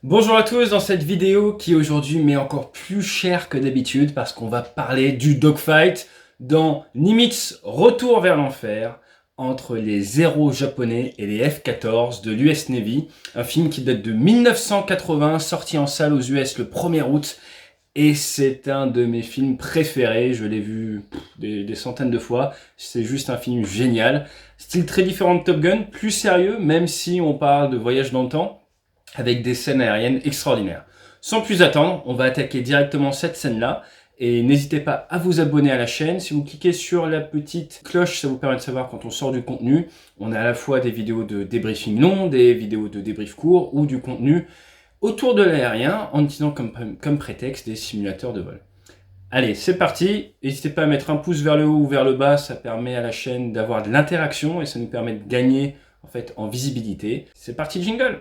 Bonjour à tous, dans cette vidéo qui aujourd'hui m'est encore plus chère que d'habitude parce qu'on va parler du dogfight dans Nimitz Retour vers l'enfer entre les héros japonais et les F-14 de l'US Navy, un film qui date de 1980, sorti en salle aux US le 1er août, et c'est un de mes films préférés, je l'ai vu des centaines de fois, c'est juste un film génial, style très différent de Top Gun, plus sérieux même si on parle de voyage dans le temps, avec des scènes aériennes extraordinaires. Sans plus attendre, on va attaquer directement cette scène-là, et n'hésitez pas à vous abonner à la chaîne. Si vous cliquez sur la petite cloche, ça vous permet de savoir quand on sort du contenu. On a à la fois des vidéos de débriefing long, des vidéos de débrief court, ou du contenu autour de l'aérien, en utilisant comme prétexte des simulateurs de vol. Allez, c'est parti. N'hésitez pas à mettre un pouce vers le haut ou vers le bas, ça permet à la chaîne d'avoir de l'interaction, et ça nous permet de gagner en visibilité. C'est parti, jingle.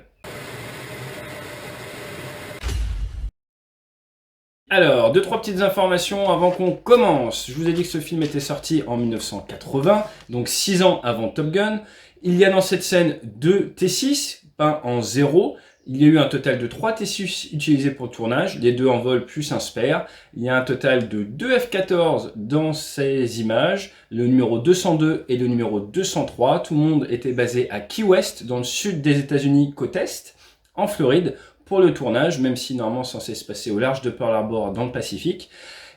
Alors, deux, trois petites informations avant qu'on commence. Je vous ai dit que ce film était sorti en 1980, donc 6 ans avant Top Gun. Il y a dans cette scène 2 T6, peints en 0. Il y a eu un total de 3 T6 utilisés pour le tournage, les 2 en vol plus un spare. Il y a un total de 2 F-14 dans ces images, le numéro 202 et le numéro 203. Tout le monde était basé à Key West, dans le sud des États-Unis, côte est, en Floride, pour le tournage, même si normalement c'est censé se passer au large de Pearl Harbor dans le Pacifique.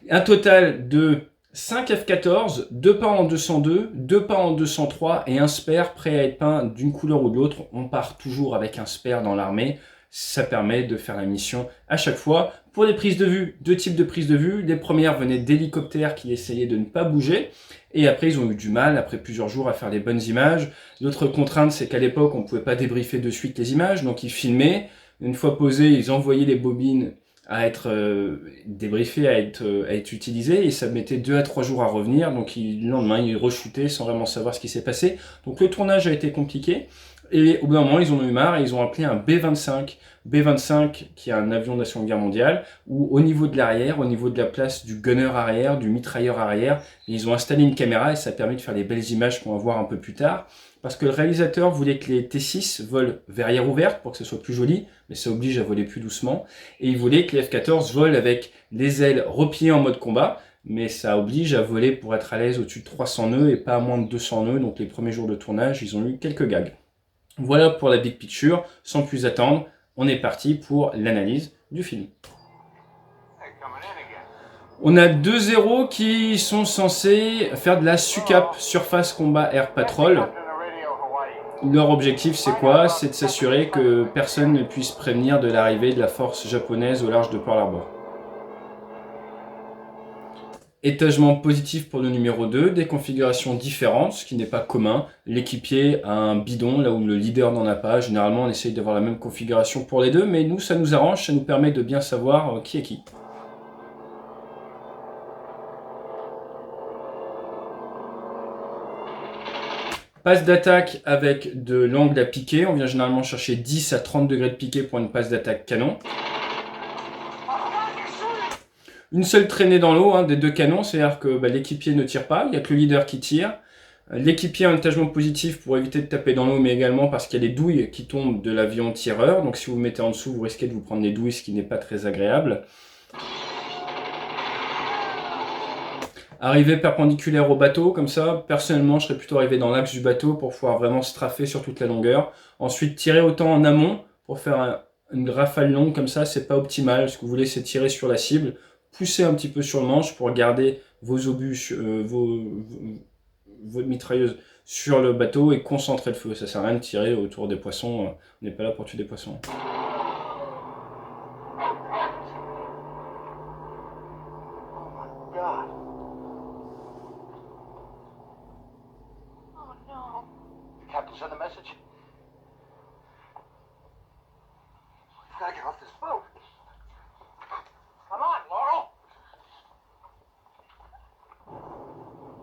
Un total de 5 F-14, 2 peints en 202, 2 peints en 203 et un spare prêt à être peint d'une couleur ou de l'autre. On part toujours avec un spare dans l'armée. Ça permet de faire la mission à chaque fois. Pour les prises de vue, deux types de prises de vue. Les premières venaient d'hélicoptères qui essayaient de ne pas bouger. Et après, ils ont eu du mal, après plusieurs jours, à faire les bonnes images. L'autre contrainte, c'est qu'à l'époque, on ne pouvait pas débriefer de suite les images. Donc, ils filmaient. Une fois posées, ils envoyaient les bobines à être débriefées, à être utilisées, et ça mettait 2 à 3 jours à revenir. Donc, le lendemain, ils re-shootaient sans vraiment savoir ce qui s'est passé. Donc, le tournage a été compliqué. Et au bout d'un moment, ils en ont eu marre et ils ont appelé un B-25. B-25, qui est un avion de la Seconde Guerre mondiale, où au niveau de l'arrière, au niveau de la place du gunner arrière, du mitrailleur arrière, ils ont installé une caméra et ça a permis de faire des belles images qu'on va voir un peu plus tard. Parce que le réalisateur voulait que les T6 volent verrière ouverte pour que ce soit plus joli, mais ça oblige à voler plus doucement. Et il voulait que les F-14 volent avec les ailes repliées en mode combat, mais ça oblige à voler pour être à l'aise au-dessus de 300 nœuds et pas à moins de 200 nœuds. Donc les premiers jours de tournage, ils ont eu quelques gags. Voilà pour la big picture. Sans plus attendre, on est parti pour l'analyse du film. On a deux héros qui sont censés faire de la SUCAP, Surface Combat Air Patrol. Leur objectif, c'est quoi? C'est de s'assurer que personne ne puisse prévenir de l'arrivée de la force japonaise au large de Pearl Harbor. Étagement positif pour le numéro 2, des configurations différentes, ce qui n'est pas commun. L'équipier a un bidon, là où le leader n'en a pas. Généralement, on essaye d'avoir la même configuration pour les deux, mais nous, ça nous arrange, ça nous permet de bien savoir qui est qui. Passe d'attaque avec de l'angle à piquer. On vient généralement chercher 10 à 30 degrés de piqué pour une passe d'attaque canon. Une seule traînée dans l'eau des deux canons, c'est-à-dire que l'équipier ne tire pas, il n'y a que le leader qui tire. L'équipier a un étagement positif pour éviter de taper dans l'eau, mais également parce qu'il y a les douilles qui tombent de l'avion tireur. Donc si vous vous mettez en dessous, vous risquez de vous prendre les douilles, ce qui n'est pas très agréable. Arriver perpendiculaire au bateau, comme ça, personnellement, je serais plutôt arrivé dans l'axe du bateau pour pouvoir vraiment straffer sur toute la longueur. Ensuite, tirer autant en amont pour faire une rafale longue, comme ça, c'est pas optimal. Ce que vous voulez, c'est tirer sur la cible, pousser un petit peu sur le manche pour garder vos obus, votre mitrailleuse sur le bateau et concentrer le feu. Ça sert à rien de tirer autour des poissons, on n'est pas là pour tuer des poissons. Captain, send a message. We gotta get off this boat. Come on, Laurel.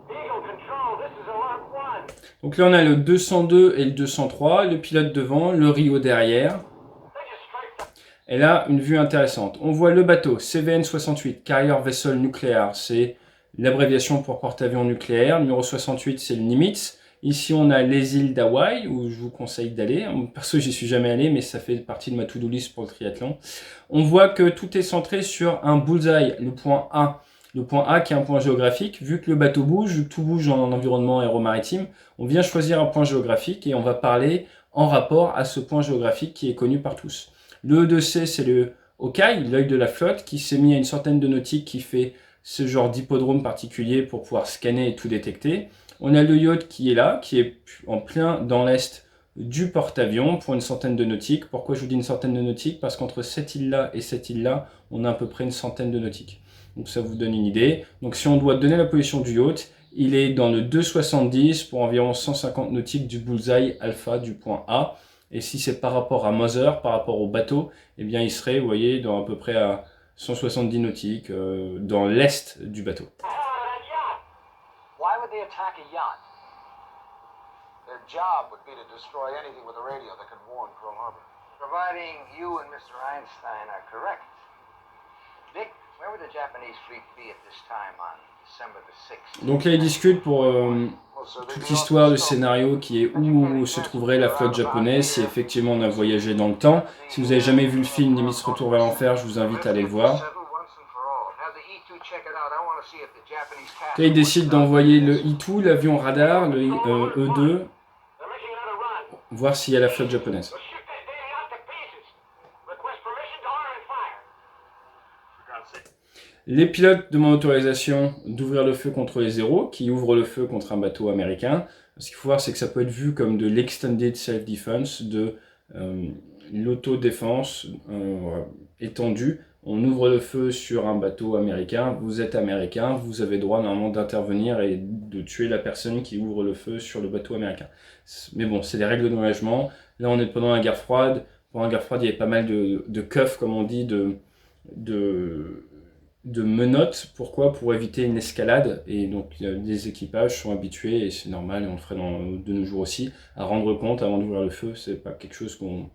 Eagle Control, this is Alert 1. Donc là, on a le 202 et le 203, le pilote devant, le Rio derrière. Et là, une vue intéressante. On voit le bateau CVN-68, Carrier Vessel Nuclear, c'est l'abréviation pour porte-avions nucléaire. Numéro 68, c'est le Nimitz. Ici, on a les îles d'Hawaï, où je vous conseille d'aller. Perso, j'y suis jamais allé, mais ça fait partie de ma to-do list pour le triathlon. On voit que tout est centré sur un bullseye, le point A. Le point A qui est un point géographique. Vu que le bateau bouge, vu que tout bouge en environnement aéromaritime, on vient choisir un point géographique et on va parler en rapport à ce point géographique qui est connu par tous. Le E2C, c'est le Hawkeye, l'œil de la flotte, qui s'est mis à une centaine de nautiques, qui fait ce genre d'hippodrome particulier pour pouvoir scanner et tout détecter. On a le yacht qui est là, qui est en plein dans l'est du porte-avions pour une centaine de nautiques. Pourquoi je vous dis une centaine de nautiques? Parce qu'entre cette île-là et cette île-là, on a à peu près une centaine de nautiques. Donc ça vous donne une idée. Donc si on doit donner la position du yacht, il est dans le 270 pour environ 150 nautiques du bullseye alpha du point A. Et si c'est par rapport à Mother, par rapport au bateau, eh bien il serait, vous voyez, dans à peu près à 170 nautiques dans l'est du bateau. Why would they attack a yacht? Their job would be to destroy anything with a radio that could warn Pearl Harbor. Providing you and Mr. Einstein are correct. Dick, where would the Japanese fleet be at this time on December the 6th? Donc là, ils discutent pour toute l'histoire, le scénario qui est où se trouverait la flotte japonaise si effectivement on a voyagé dans le temps. Si vous n'avez jamais vu le film Nimitz Retour vers l'enfer, je vous invite à aller le voir. Là, ils décident d'envoyer le I-2, l'avion radar, le E2, voir s'il y a la flotte japonaise. Les pilotes demandent autorisation d'ouvrir le feu contre les Zéros, qui ouvrent le feu contre un bateau américain. Ce qu'il faut voir, c'est que ça peut être vu comme de l'extended self-defense, de l'autodéfense étendue. On ouvre le feu sur un bateau américain, vous êtes américain, vous avez droit normalement d'intervenir et de tuer la personne qui ouvre le feu sur le bateau américain. Mais bon, c'est des règles d'engagement. Là, on est pendant la guerre froide. Pendant la guerre froide, il y avait pas mal de keufs, comme on dit, de menottes. Pourquoi? Pour éviter une escalade. Et donc, les équipages sont habitués, et c'est normal, et on le ferait de nos jours aussi, à rendre compte avant d'ouvrir le feu. C'est pas quelque chose qu'on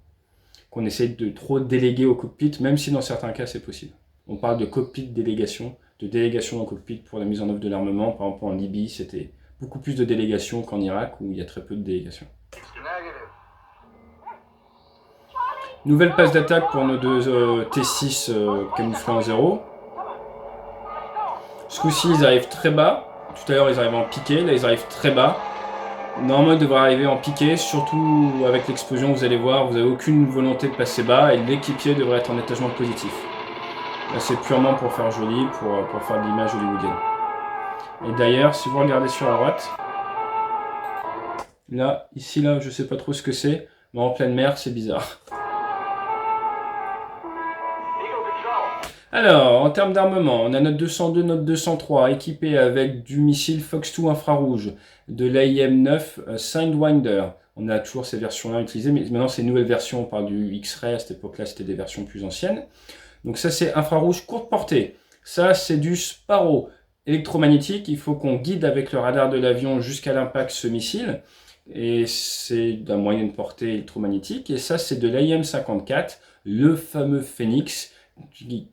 essaie de trop déléguer au cockpit, même si dans certains cas c'est possible. On parle de cockpit délégation, de délégation au cockpit pour la mise en œuvre de l'armement. Par exemple en Libye, c'était beaucoup plus de délégation qu'en Irak où il y a très peu de délégation. Nouvelle passe d'attaque pour nos deux T6 camouflés en 0. Ce coup-ci ils arrivent très bas, tout à l'heure ils arrivaient en piqué, là ils arrivent très bas. Normalement, il devrait arriver en piqué, surtout avec l'explosion, vous allez voir, vous n'avez aucune volonté de passer bas et l'équipier devrait être en étagement positif. Là, c'est purement pour faire joli, pour faire de l'image hollywoodienne. Et d'ailleurs, si vous regardez sur la droite, là, ici, là, je sais pas trop ce que c'est, mais en pleine mer, c'est bizarre. Alors, en termes d'armement, on a notre 202, notre 203, équipés avec du missile Fox 2 infrarouge, de l'AIM-9 Sidewinder. On a toujours ces versions-là utilisées, mais maintenant c'est une nouvelle version, on parle du X-Ray, à cette époque-là c'était des versions plus anciennes. Donc ça c'est infrarouge courte portée. Ça c'est du Sparrow électromagnétique, il faut qu'on guide avec le radar de l'avion jusqu'à l'impact ce missile. Et c'est d'un moyenne portée électromagnétique. Et ça c'est de l'AIM-54, le fameux Phoenix,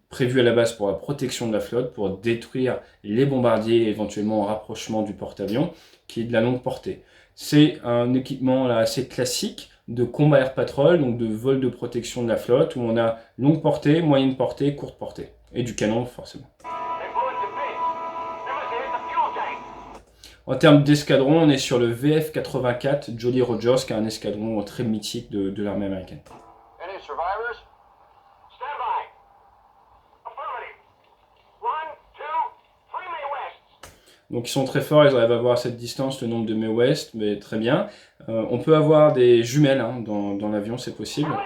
prévu à la base pour la protection de la flotte, pour détruire les bombardiers éventuellement en rapprochement du porte-avions, qui est de la longue portée. C'est un équipement là, assez classique de combat air patrol, donc de vol de protection de la flotte, où on a longue portée, moyenne portée, courte portée, et du canon forcément. En termes d'escadron, on est sur le VF-84 Jolly Rogers, qui est un escadron très mythique de l'armée américaine. Donc ils sont très forts, ils arrivent à avoir à cette distance le nombre de Mae West, mais très bien. On peut avoir des jumelles hein, dans l'avion, c'est possible.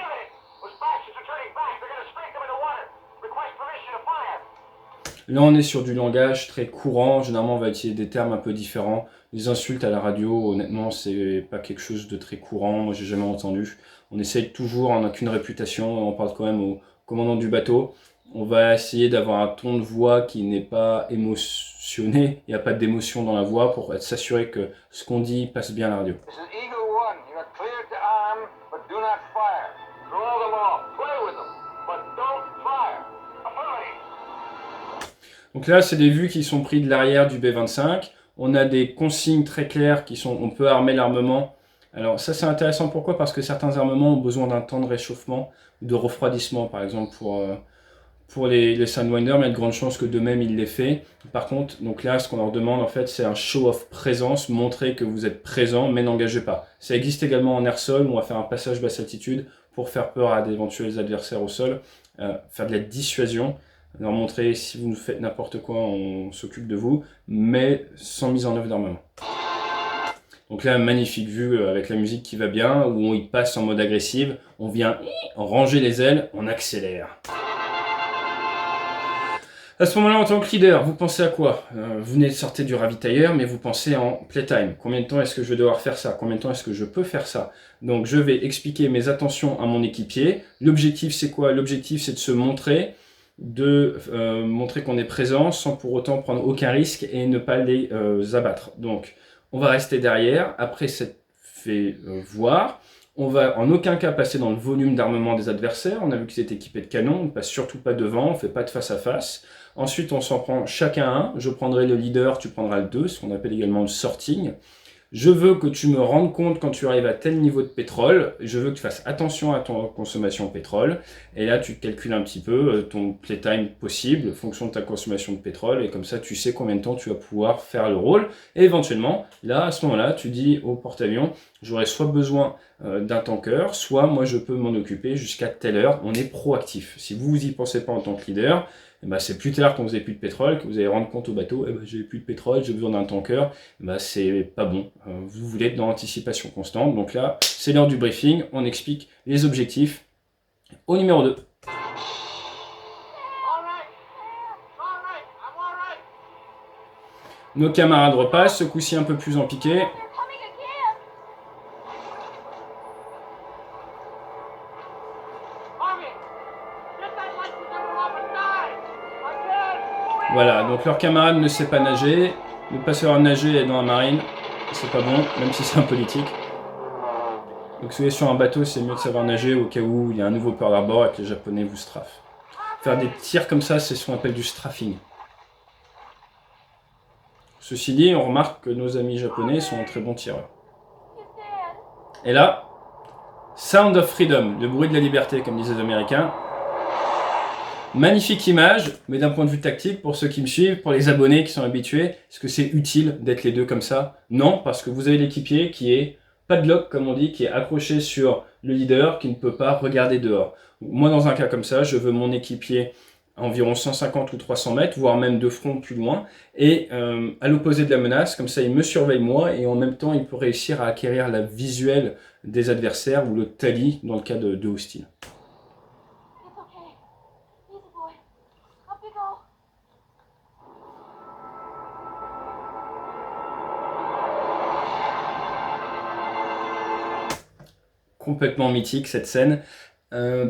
Là on est sur du langage très courant, généralement on va utiliser des termes un peu différents. Les insultes à la radio, honnêtement c'est pas quelque chose de très courant, moi j'ai jamais entendu. On essaye toujours, on n'a qu'une réputation, on parle quand même au commandant du bateau. On va essayer d'avoir un ton de voix qui n'est pas émotionné, il n'y a pas d'émotion dans la voix pour s'assurer que ce qu'on dit passe bien à la radio. Donc là, c'est des vues qui sont prises de l'arrière du B-25. On a des consignes très claires qui sont, on peut armer l'armement. Alors ça c'est intéressant, pourquoi? Parce que certains armements ont besoin d'un temps de réchauffement, de refroidissement par exemple pour les Sidewinder, mais il y a de grandes chances que d'eux-mêmes ils l'aient fait. Par contre, donc là, ce qu'on leur demande en fait, c'est un show-off présence, montrer que vous êtes présent, mais n'engagez pas. Ça existe également en air-sol, on va faire un passage basse altitude pour faire peur à d'éventuels adversaires au sol, faire de la dissuasion, leur montrer si vous nous faites n'importe quoi, on s'occupe de vous, mais sans mise en œuvre d'armement. Donc là, magnifique vue avec la musique qui va bien, où il passe en mode agressive, on vient ranger les ailes, on accélère. À ce moment-là, en tant que leader, vous pensez à quoi? Vous venez de sortir du ravitailleur, mais vous pensez en playtime. Combien de temps est-ce que je vais devoir faire ça? Combien de temps est-ce que je peux faire ça? Donc, je vais expliquer mes attentions à mon équipier. L'objectif, c'est quoi? L'objectif, c'est de se montrer, montrer qu'on est présent sans pour autant prendre aucun risque et ne pas les abattre. Donc, on va rester derrière. Après s'être fait voir, on va en aucun cas passer dans le volume d'armement des adversaires. On a vu qu'ils étaient équipés de canons. On ne passe surtout pas devant. On ne fait pas de face à face. Ensuite, on s'en prend chacun un. Je prendrai le leader, tu prendras le 2, ce qu'on appelle également le sorting. Je veux que tu me rendes compte quand tu arrives à tel niveau de pétrole. Je veux que tu fasses attention à ton consommation de pétrole. Et là, tu calcules un petit peu ton playtime possible, en fonction de ta consommation de pétrole. Et comme ça, tu sais combien de temps tu vas pouvoir faire le rôle. Et éventuellement, là, à ce moment-là, tu dis au porte-avions, j'aurai soit besoin d'un tanker, soit moi, je peux m'en occuper jusqu'à telle heure. On est proactif. Si vous y pensez pas en tant que leader, c'est plus tard quand vous n'avez plus de pétrole que vous allez rendre compte au bateau, j'ai plus de pétrole, j'ai besoin d'un tanker, c'est pas bon. Vous voulez être dans l'anticipation constante. Donc là, c'est l'heure du briefing, on explique les objectifs au numéro 2. Nos camarades repassent, ce coup-ci un peu plus en piqué. Voilà, donc leur camarade ne sait pas nager, ne pas savoir nager dans la marine, c'est pas bon, même si c'est un politique. Donc si vous êtes sur un bateau, c'est mieux de savoir nager au cas où il y a un nouveau Pearl Harbor et que les Japonais vous strafent. Faire des tirs comme ça, c'est ce qu'on appelle du strafing. Ceci dit, on remarque que nos amis japonais sont très bons tireurs. Et là, Sound of Freedom, le bruit de la liberté, comme disaient les Américains. Magnifique image, mais d'un point de vue tactique, pour ceux qui me suivent, pour les abonnés qui sont habitués, est-ce que c'est utile d'être les deux comme ça? Non, parce que vous avez l'équipier qui est padlock, comme on dit, qui est accroché sur le leader, qui ne peut pas regarder dehors. Moi, dans un cas comme ça, je veux mon équipier à environ 150 ou 300 mètres, voire même de front plus loin, et à l'opposé de la menace, comme ça il me surveille moi, et en même temps il peut réussir à acquérir la visuelle des adversaires, ou le tally dans le cas de hostile. Complètement mythique cette scène.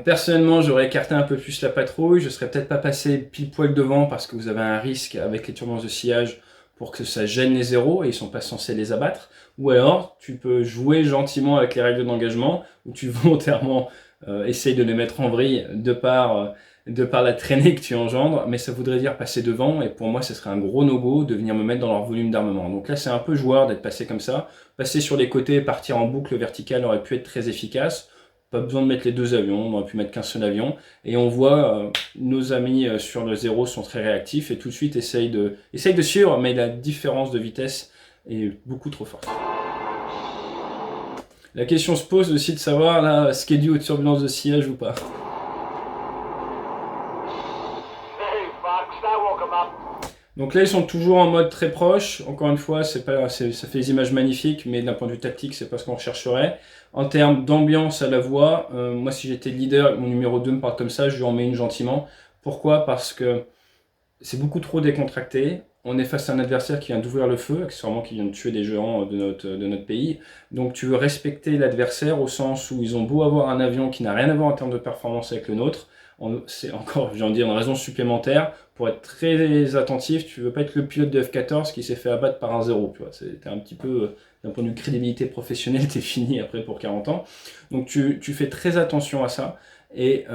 Personnellement, j'aurais écarté un peu plus la patrouille, je serais peut-être pas passé pile poil devant parce que vous avez un risque avec les turbulences de sillage pour que ça gêne les zéros et ils sont pas censés les abattre. Ou alors, tu peux jouer gentiment avec les règles d'engagement où tu volontairement essayes de les mettre en vrille de par la traînée que tu engendres, mais ça voudrait dire passer devant et pour moi, ce serait un gros no-go de venir me mettre dans leur volume d'armement. Donc là, c'est un peu joueur d'être passé comme ça. Passer sur les côtés, partir en boucle verticale aurait pu être très efficace. Pas besoin de mettre les deux avions, on aurait pu mettre qu'un seul avion. Et on voit nos amis sur le zéro sont très réactifs et tout de suite essayent de suivre, mais la différence de vitesse est beaucoup trop forte. La question se pose aussi de savoir là, ce qui est dû aux turbulences de sillage ou pas. Donc là, ils sont toujours en mode très proche. Encore une fois, ça fait des images magnifiques, mais d'un point de vue tactique, c'est pas ce qu'on rechercherait. En termes d'ambiance à la voix, moi, si j'étais leader, mon numéro 2 me parle comme ça, je lui en mets une gentiment. Pourquoi? Parce que c'est beaucoup trop décontracté. On est face à un adversaire qui vient d'ouvrir le feu, accessoirement qui vient de tuer des géants de notre pays. Donc tu veux respecter l'adversaire au sens où ils ont beau avoir un avion qui n'a rien à voir en termes de performance avec le nôtre. C'est encore, j'ai envie de dire, une raison supplémentaire pour être très attentif. Tu veux pas être le pilote de F-14 qui s'est fait abattre par un zéro. Tu vois, c'était un petit peu, d'un point de vue crédibilité professionnelle, t'es fini après pour 40 ans. Donc tu fais très attention à ça. Et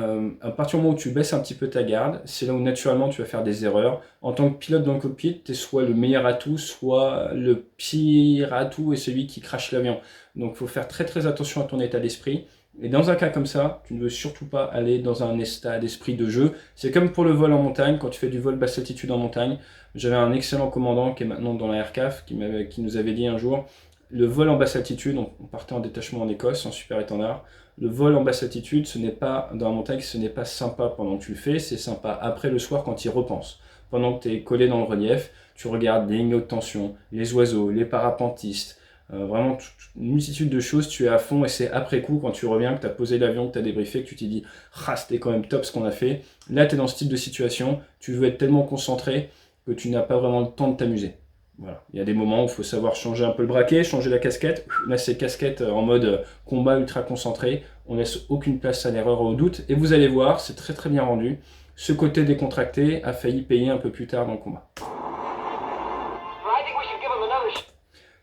à partir du moment où tu baisses un petit peu ta garde, c'est là où naturellement tu vas faire des erreurs. En tant que pilote dans le cockpit, tu es soit le meilleur atout, soit le pire atout et celui qui crache l'avion. Donc il faut faire très très attention à ton état d'esprit. Et dans un cas comme ça, tu ne veux surtout pas aller dans un état d'esprit de jeu. C'est comme pour le vol en montagne, quand tu fais du vol basse altitude en montagne. J'avais un excellent commandant qui est maintenant dans la RCAF, qui nous avait dit un jour, le vol en basse altitude, on partait en détachement en Écosse, en super étendard, le vol en basse altitude, ce n'est pas, dans la montagne, ce n'est pas sympa pendant que tu le fais, c'est sympa après le soir quand tu y repenses. Pendant que tu es collé dans le relief, tu regardes les lignes de tension, les oiseaux, les parapentistes, vraiment une multitude de choses, tu es à fond et c'est après coup, quand tu reviens, que tu as posé l'avion, que tu as débriefé, que tu t'es dit « Ah, c'était quand même top ce qu'on a fait ». Là, tu es dans ce type de situation, tu veux être tellement concentré que tu n'as pas vraiment le temps de t'amuser. Voilà. Il y a des moments où il faut savoir changer un peu le braquet, changer la casquette. Là, c'est casquette en mode combat ultra concentré. On laisse aucune place à l'erreur ou au doute. Et vous allez voir, c'est très très bien rendu. Ce côté décontracté a failli payer un peu plus tard dans le combat.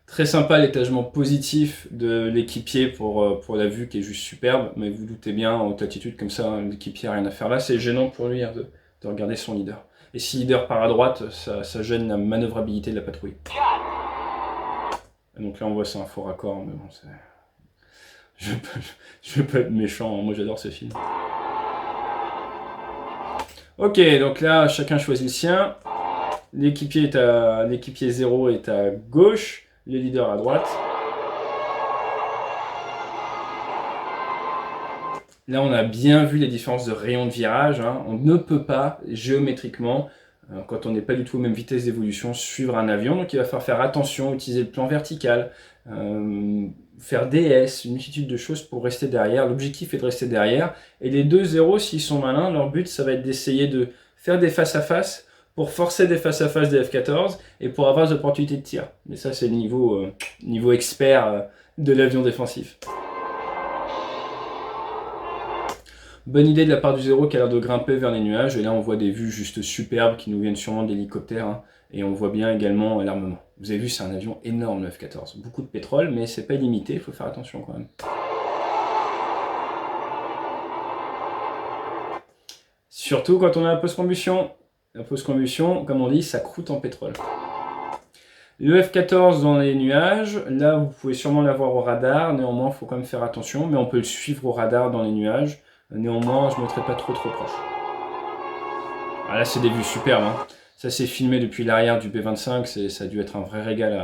Très sympa l'étagement positif de l'équipier pour la vue qui est juste superbe. Mais vous doutez bien, en haute altitude comme ça, l'équipier n'a rien à faire là. C'est gênant pour lui de regarder son leader. Et si leader part à droite, ça gêne la manœuvrabilité de la patrouille. Et donc là on voit c'est un faux raccord, mais bon c'est... Je veux pas être méchant, moi j'adore ce film. Ok, donc là chacun choisit le sien. L'équipier 0 est à gauche, le leader à droite. Là, on a bien vu les différences de rayon de virage. Hein. On ne peut pas, géométriquement, quand on n'est pas du tout aux mêmes vitesses d'évolution, suivre un avion. Donc, il va falloir faire attention, utiliser le plan vertical, faire DS, une multitude de choses pour rester derrière. L'objectif est de rester derrière. Et les 2-0, s'ils sont malins, leur but, ça va être d'essayer de faire des face-à-face pour forcer des face-à-face des F-14 et pour avoir des opportunités de tir. Mais ça, c'est le niveau expert de l'avion défensif. Bonne idée de la part du 0 qui a l'air de grimper vers les nuages. Et là, on voit des vues juste superbes qui nous viennent sûrement d'hélicoptères. Hein. Et on voit bien également l'armement. Vous avez vu, c'est un avion énorme, le F-14. Beaucoup de pétrole, mais c'est pas illimité. Il faut faire attention quand même. Surtout quand on a la post-combustion. La post-combustion, comme on dit, ça croûte en pétrole. Le F-14 dans les nuages, là vous pouvez sûrement l'avoir au radar, néanmoins il faut quand même faire attention, mais on peut le suivre au radar dans les nuages. Néanmoins, je ne me mettrai pas trop proche. Ah, là, c'est des vues superbes. Hein. Ça, c'est filmé depuis l'arrière du B-25. Ça a dû être un vrai régal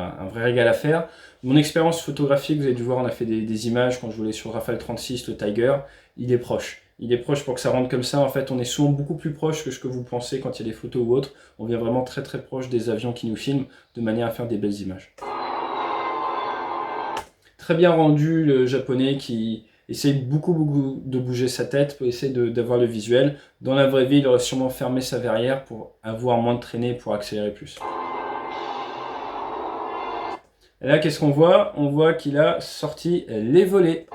à faire. Mon expérience photographique, vous avez dû voir, on a fait des images quand je volais sur le Rafale 36, le Tiger. Il est proche. Il est proche pour que ça rentre comme ça. En fait, on est souvent beaucoup plus proche que ce que vous pensez quand il y a des photos ou autres. On vient vraiment très très proche des avions qui nous filment, de manière à faire des belles images. Très bien rendu, le japonais qui essaye beaucoup de bouger sa tête pour essayer d'avoir le visuel. Dans la vraie vie, il aurait sûrement fermé sa verrière pour avoir moins de traînée pour accélérer plus. Et là, qu'est-ce qu'on voit? On voit qu'il a sorti les volets.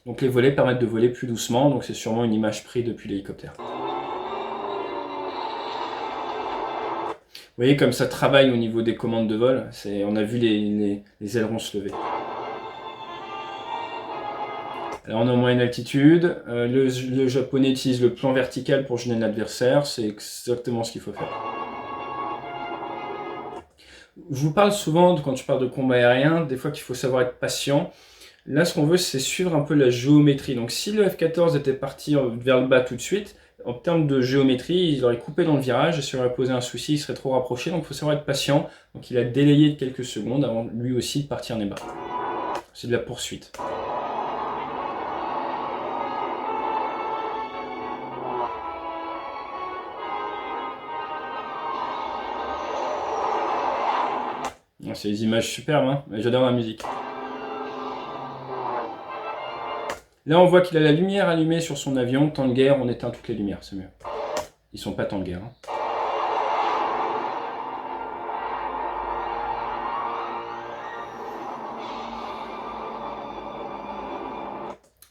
Donc les volets permettent de voler plus doucement, donc c'est sûrement une image prise depuis l'hélicoptère. Vous voyez comme ça travaille au niveau des commandes de vol. On a vu les ailerons se lever. Alors on est en moyenne altitude, le japonais utilise le plan vertical pour gêner l'adversaire, c'est exactement ce qu'il faut faire. Je vous parle souvent, quand je parle de combat aérien, des fois qu'il faut savoir être patient. Là ce qu'on veut c'est suivre un peu la géométrie. Donc si le F-14 était parti vers le bas tout de suite, en termes de géométrie, il aurait coupé dans le virage, et si il aurait posé un souci, il serait trop rapproché, donc il faut savoir être patient. Donc il a délayé de quelques secondes avant lui aussi de partir en bas. C'est de la poursuite. C'est des images superbes, hein, mais j'adore la musique. Là, on voit qu'il a la lumière allumée sur son avion. Temps de guerre, on éteint toutes les lumières, c'est mieux. Ils sont pas temps de guerre. Hein.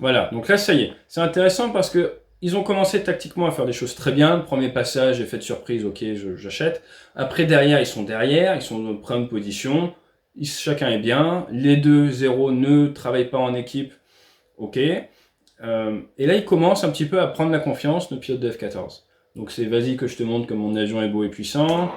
Voilà, donc là, ça y est. C'est intéressant parce que ils ont commencé tactiquement à faire des choses très bien. Le premier passage, effet de surprise, ok, j'achète. Après, derrière, ils sont en prime position. Chacun est bien. Les 2-0 ne travaillent pas en équipe, ok. Et là, il commence un petit peu à prendre la confiance, nos pilotes de F-14. Donc c'est vas-y que je te montre que mon avion est beau et puissant.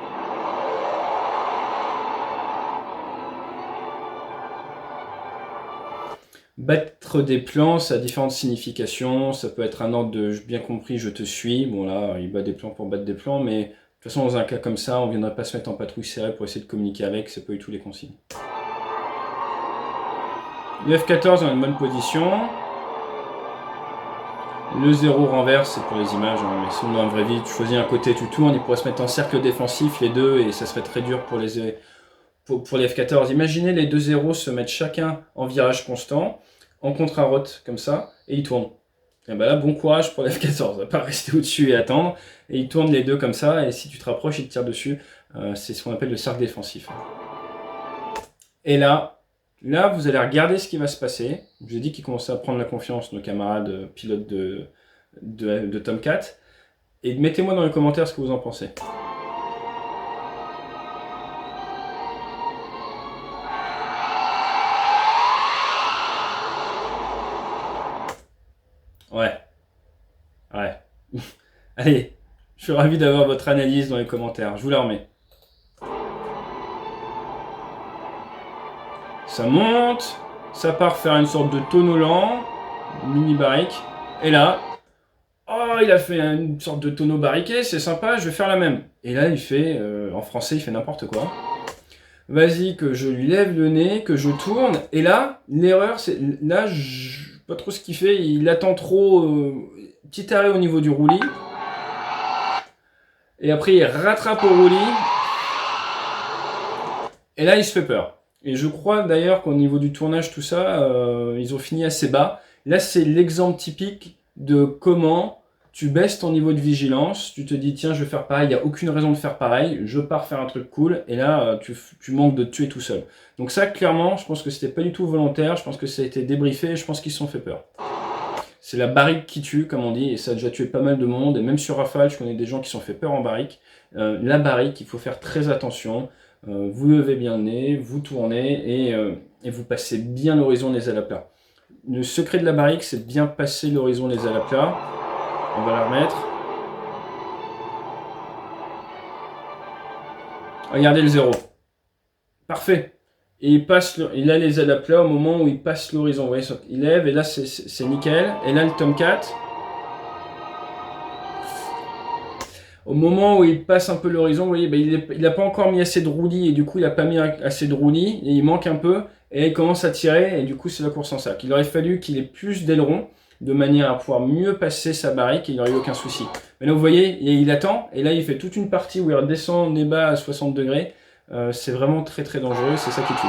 Battre des plans, ça a différentes significations. Ça peut être un ordre de « bien compris, je te suis ». Bon là, il bat des plans pour battre des plans, mais de toute façon, dans un cas comme ça, on ne viendra pas se mettre en patrouille serrée pour essayer de communiquer avec, c'est pas du tout les consignes. Le F-14 dans une bonne position. Le 0 renverse, c'est pour les images, hein, mais sinon dans la vraie vie, tu choisis un côté, tu tournes, il pourrait se mettre en cercle défensif, les deux, et ça serait très dur pour les F-14. Imaginez les deux 0 se mettre chacun en virage constant, en contre-route, comme ça, et ils tournent. Et ben là, bon courage pour les F-14, va pas rester au-dessus et attendre, et ils tournent les deux comme ça, et si tu te rapproches, ils te tirent dessus. C'est ce qu'on appelle le cercle défensif. Et là, vous allez regarder ce qui va se passer. Je vous ai dit qu'ils commençaient à prendre la confiance, nos camarades pilotes de Tomcat. Et mettez-moi dans les commentaires ce que vous en pensez. Ouais. Allez, je suis ravi d'avoir votre analyse dans les commentaires. Je vous la remets. Ça monte, ça part faire une sorte de tonneau lent, mini barrique, et là, oh, il a fait une sorte de tonneau barriqué, c'est sympa, je vais faire la même. Et là, il fait, en français, il fait n'importe quoi. Vas-y, que je lui lève le nez, que je tourne, et là, l'erreur, c'est, là, je sais pas trop ce qu'il fait, il attend trop, petit arrêt au niveau du roulis, et après, il rattrape au roulis, et là, il se fait peur. Et je crois d'ailleurs qu'au niveau du tournage, tout ça, ils ont fini assez bas. Là, c'est l'exemple typique de comment tu baisses ton niveau de vigilance. Tu te dis, tiens, je vais faire pareil, il n'y a aucune raison de faire pareil. Je pars faire un truc cool. Et là, tu manques de te tuer tout seul. Donc ça, clairement, je pense que c'était pas du tout volontaire. Je pense que ça a été débriefé et je pense qu'ils se sont fait peur. C'est la barrique qui tue, comme on dit. Et ça a déjà tué pas mal de monde. Et même sur Rafale, je connais des gens qui se sont fait peur en barrique. La barrique, il faut faire très attention. Vous levez bien le nez, vous tournez et vous passez bien l'horizon des ailes à plat. Le secret de la barrique, c'est de bien passer l'horizon des ailes à plat. On va la remettre. Regardez le 0. Parfait. Et il a les ailes à plat au moment où il passe l'horizon. Vous voyez, il lève et là c'est nickel. Et là le Tomcat. Au moment où il passe un peu l'horizon, vous voyez, il n'a pas encore mis assez de roulis et du coup il n'a pas mis assez de roulis et il manque un peu et il commence à tirer et du coup c'est la course en sac. Il aurait fallu qu'il ait plus d'ailerons de manière à pouvoir mieux passer sa barrique et il n'aurait eu aucun souci. Mais là vous voyez, il attend et là il fait toute une partie où il redescend nez bas à 60 degrés. C'est vraiment très très dangereux, c'est ça qui tue.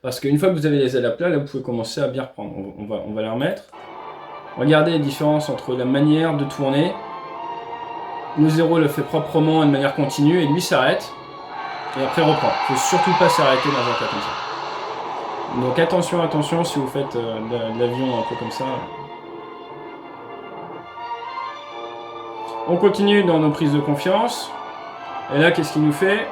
Parce qu'une fois que vous avez les ailes à plat, là vous pouvez commencer à bien reprendre. On va la remettre. Regardez la différence entre la manière de tourner. Le 0 le fait proprement et de manière continue et lui s'arrête et après reprend. Il ne faut surtout pas s'arrêter dans un cas comme ça. Donc attention si vous faites de l'avion un peu comme ça. On continue dans nos prises de confiance. Et là, qu'est-ce qu'il nous fait?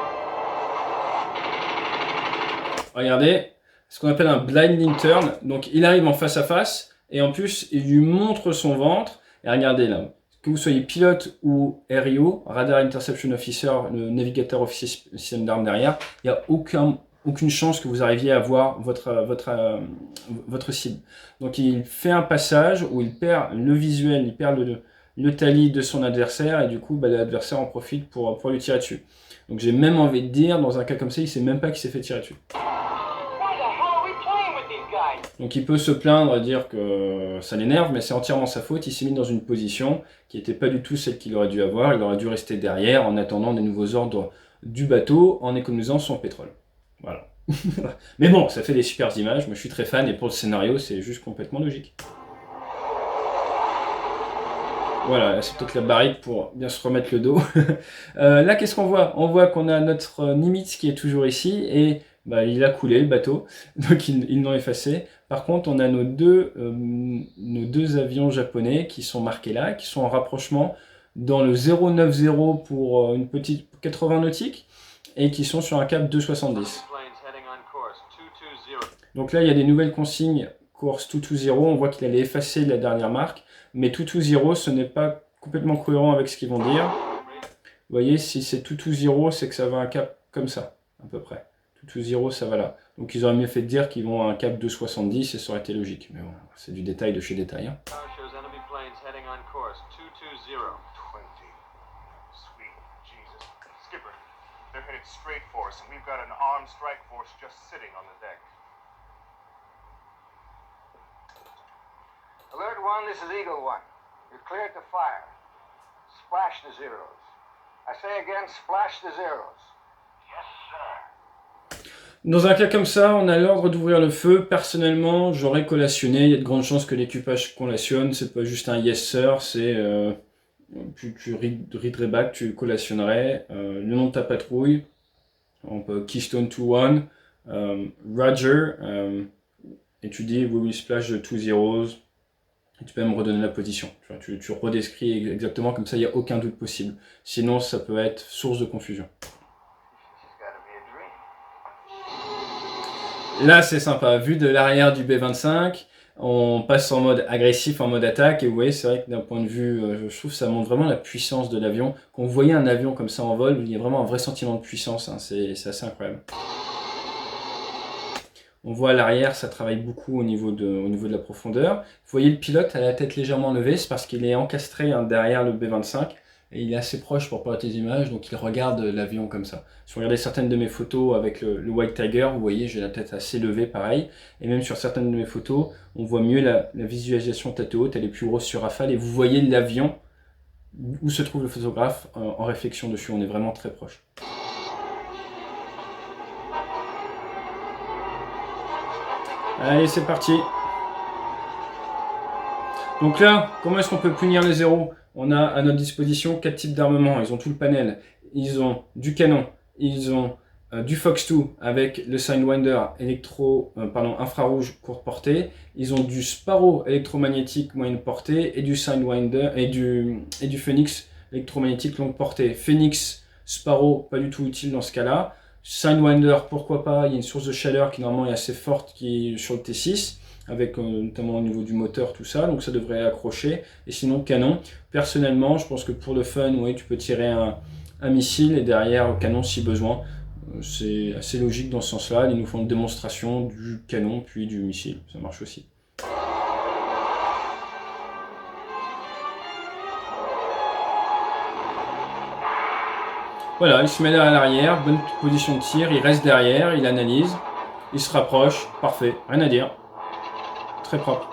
Regardez, ce qu'on appelle un blinding turn. Donc il arrive en face à face et en plus il lui montre son ventre. Et regardez là. Que vous soyez pilote ou RIO, Radar Interception Officer, le navigateur officier système d'armes derrière, il n'y a aucune chance que vous arriviez à voir votre cible. Donc il fait un passage où il perd le visuel, il perd le tally de son adversaire et du coup l'adversaire en profite pour lui tirer dessus. Donc j'ai même envie de dire, dans un cas comme ça, il ne sait même pas qu'il s'est fait tirer dessus. Donc il peut se plaindre et dire que ça l'énerve, mais c'est entièrement sa faute. Il s'est mis dans une position qui n'était pas du tout celle qu'il aurait dû avoir. Il aurait dû rester derrière en attendant des nouveaux ordres du bateau, en économisant son pétrole. Voilà. Mais bon, ça fait des super images. Moi je suis très fan et pour le scénario, c'est juste complètement logique. Voilà, c'est peut-être la barrique pour bien se remettre le dos. Là, qu'est-ce qu'on voit? On voit qu'on a notre Nimitz qui est toujours ici et il a coulé le bateau, donc ils l'ont effacé. Par contre, on a nos deux avions japonais qui sont marqués là, qui sont en rapprochement dans le 090 pour une petite 80 nautiques et qui sont sur un cap 270. Donc là, il y a des nouvelles consignes Course 220, on voit qu'il allait effacer la dernière marque, mais 220, ce n'est pas complètement cohérent avec ce qu'ils vont dire. Vous voyez, si c'est 220, c'est que ça va un cap comme ça, à peu près. 220, ça va là. Donc ils auraient mieux fait de dire qu'ils vont à un cap 270 et ça aurait été logique. Mais bon, c'est du détail de chez détail. Hein. They're headed straight for us, and we've got an armed strike force just sitting on the deck. Alert 1, this is Eagle 1. You're cleared to fire. Splash the zeros. I say again, splash the zeros. Yes, sir. Dans un cas comme ça, on a l'ordre d'ouvrir le feu. Personnellement, j'aurais collationné. Il y a de grandes chances que l'équipage collationne. C'est pas juste un yes sir, c'est... tu readerais back, tu collationnerais le nom de ta patrouille, on peut Keystone 2-1, Roger, et tu dis we will splash the 2 zeros, et tu peux même redonner la position. Tu redescris exactement, comme ça il n'y a aucun doute possible. Sinon ça peut être source de confusion. Là c'est sympa, vu de l'arrière du B-25, on passe en mode agressif, en mode attaque, et vous voyez, c'est vrai que d'un point de vue, je trouve que ça montre vraiment la puissance de l'avion. Quand vous voyez un avion comme ça en vol, il y a vraiment un vrai sentiment de puissance, hein, c'est assez incroyable. On voit à l'arrière, ça travaille beaucoup au niveau de la profondeur. Vous voyez le pilote a la tête légèrement levée, c'est parce qu'il est encastré hein, derrière le B-25, et il est assez proche pour porter des images, donc il regarde l'avion comme ça. Si vous regardez certaines de mes photos avec le White Tiger, vous voyez, j'ai la tête assez levée, pareil. Et même sur certaines de mes photos, on voit mieux la visualisation tête haute, elle est plus grosse sur rafale, et vous voyez l'avion où se trouve le photographe en réflexion dessus, on est vraiment très proche. Allez, c'est parti. Donc là, comment est-ce qu'on peut punir les zéros? On a à notre disposition 4 types d'armement. Ils ont tout le panel. Ils ont du canon. Ils ont du Fox 2 avec le Sidewinder infrarouge courte portée. Ils ont du Sparrow électromagnétique moyenne portée et du Sidewinder et du Phoenix électromagnétique longue portée. Phoenix, Sparrow, pas du tout utile dans ce cas-là. Sidewinder, pourquoi pas? Il y a une source de chaleur qui normalement est assez forte qui est sur le T6. Avec notamment au niveau du moteur, tout ça, donc ça devrait accrocher. Et sinon, canon. Personnellement, je pense que pour le fun, oui, tu peux tirer un missile et derrière, canon si besoin. C'est assez logique dans ce sens-là. Ils nous font une démonstration du canon puis du missile. Ça marche aussi. Voilà, il se met là à l'arrière, bonne position de tir, il reste derrière, il analyse, il se rapproche, parfait, rien à dire. Très propre.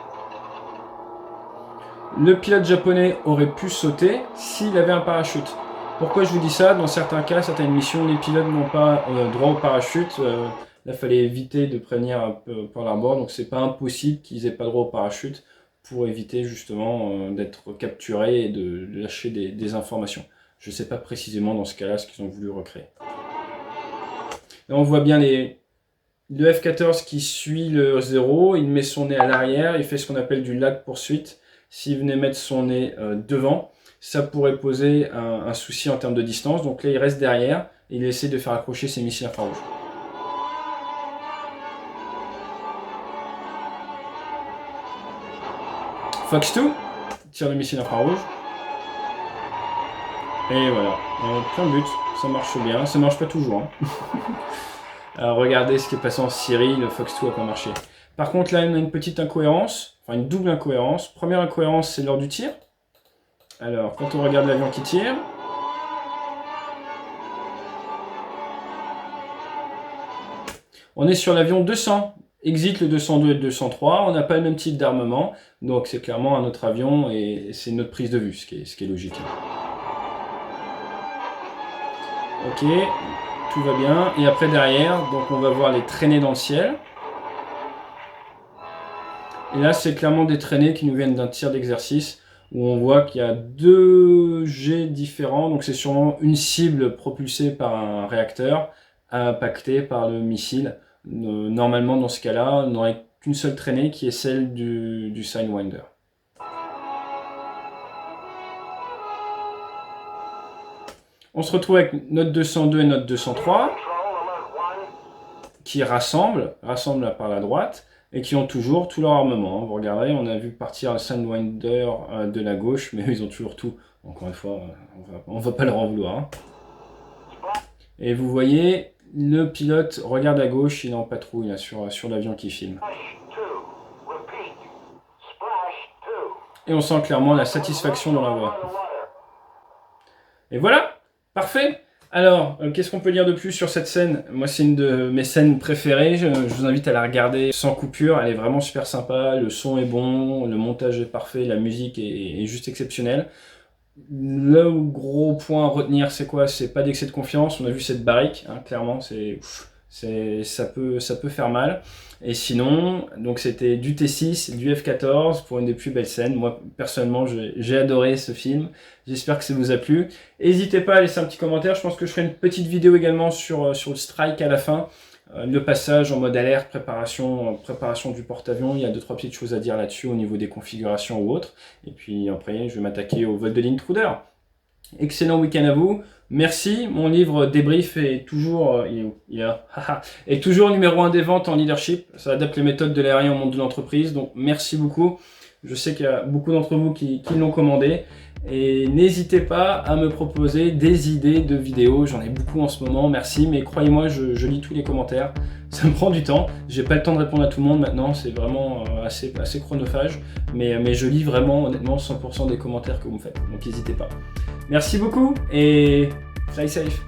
Le pilote japonais aurait pu sauter s'il avait un parachute. Pourquoi je vous dis ça? Dans certains cas, certaines missions, les pilotes n'ont pas droit au parachute. Là, il fallait éviter de prévenir un peu par l'abord, donc c'est pas impossible qu'ils aient pas droit au parachute pour éviter justement d'être capturés et de lâcher des informations. Je ne sais pas précisément dans ce cas-là ce qu'ils ont voulu recréer. Là, on voit bien le F-14 qui suit le 0, il met son nez à l'arrière, il fait ce qu'on appelle du lag poursuite. S'il venait mettre son nez devant, ça pourrait poser un souci en termes de distance. Donc là, il reste derrière et il essaie de faire accrocher ses missiles infrarouges. Fox 2 tire le missile infrarouge. Et voilà, plein but, ça marche bien, ça marche pas toujours. Hein. Alors regardez ce qui est passé en Syrie, le Fox 2 n'a pas marché. Par contre là on a une petite incohérence, enfin une double incohérence. Première incohérence c'est lors du tir. Alors quand on regarde l'avion qui tire, on est sur l'avion 200, exit le 202 et le 203, on n'a pas le même type d'armement, donc c'est clairement un autre avion et c'est une autre prise de vue, ce qui est logique. Ok, tout va bien. Et après derrière, donc on va voir les traînées dans le ciel. Et là, c'est clairement des traînées qui nous viennent d'un tir d'exercice où on voit qu'il y a 2 jets différents. Donc c'est sûrement une cible propulsée par un réacteur, impactée par le missile. Normalement, dans ce cas-là, on n'aurait qu'une seule traînée qui est celle du Sidewinder. On se retrouve avec notre 202 et notre 203 qui rassemblent par la droite. et qui ont toujours tout leur armement. Vous regarderez, on a vu partir le Sidewinder de la gauche, mais eux, ils ont toujours tout. Encore une fois, on va pas leur en vouloir. Hein. Et vous voyez, le pilote regarde à gauche, il est en patrouille là, sur l'avion qui filme. Et on sent clairement la satisfaction dans la voix. Et voilà, parfait. Alors, qu'est-ce qu'on peut dire de plus sur cette scène? Moi, c'est une de mes scènes préférées. Je vous invite à la regarder sans coupure. Elle est vraiment super sympa. Le son est bon, le montage est parfait, la musique est juste exceptionnelle. Le gros point à retenir, c'est quoi? C'est pas d'excès de confiance. On a vu cette barrique, hein, clairement, ça peut faire mal. Et sinon, donc c'était du T6, du F14 pour une des plus belles scènes. Moi, personnellement, j'ai adoré ce film. J'espère que ça vous a plu. N'hésitez pas à laisser un petit commentaire. Je pense que je ferai une petite vidéo également sur le strike à la fin. Le passage en mode alerte, préparation du porte-avions. Il y a 2-3 petites choses à dire là-dessus au niveau des configurations ou autres. Et puis après, je vais m'attaquer au vol de l'intruder. Excellent week-end à vous. Merci. Mon livre Débrief est toujours, est toujours numéro 1 des ventes en leadership. Ça adapte les méthodes de l'aérien au monde de l'entreprise. Donc merci beaucoup. Je sais qu'il y a beaucoup d'entre vous qui l'ont commandé. Et n'hésitez pas à me proposer des idées de vidéos. J'en ai beaucoup en ce moment. Merci. Mais croyez-moi, je lis tous les commentaires. Ça me prend du temps. J'ai pas le temps de répondre à tout le monde maintenant. C'est vraiment assez chronophage. Mais je lis vraiment, honnêtement, 100% des commentaires que vous me faites. Donc n'hésitez pas. Merci beaucoup et fly safe.